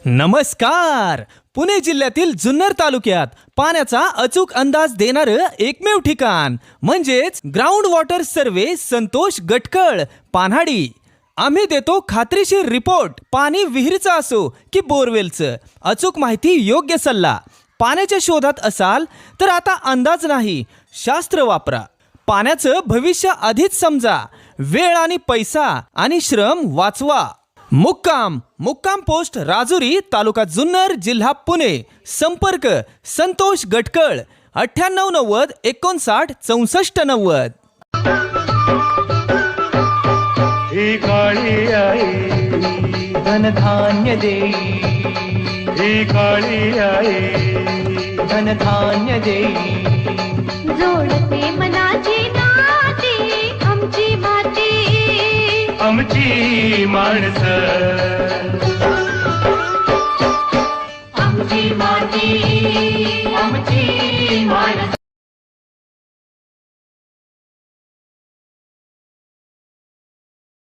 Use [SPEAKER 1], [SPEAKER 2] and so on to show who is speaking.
[SPEAKER 1] नमस्कार. पुणे जिल्ह्यातील जुन्नर तालुक्यात पाण्याचा अचूक अंदाज देणारं एकमेव ठिकाण म्हणजेच ग्राउंड वॉटर सर्वे संतोष गटकळ पान्हाडी. आम्ही देतो खात्रीशीर रिपोर्ट. पाणी विहिरीचं असो की बोरवेलचं, अचूक माहिती, योग्य सल्ला. पाण्याच्या शोधात असाल तर आता अंदाज नाही, शास्त्र वापरा. पाण्याचं भविष्य आधीच समजा. वेळ आणि पैसा आणि श्रम वाचवा. मुक्काम पोस्ट राजुरी, तालुका जुन्नर, जिल्हा पुणे. संपर्क संतोष गटकळ 9890 59 64 90.
[SPEAKER 2] ही काळी आई
[SPEAKER 3] धनधान्य देई,
[SPEAKER 2] ही काळी आई
[SPEAKER 3] धनधान्य देई.
[SPEAKER 4] जोडते मनाची नाती आमची भाती,
[SPEAKER 2] आमची माणसं,
[SPEAKER 4] आमची माती, आमची माणसं.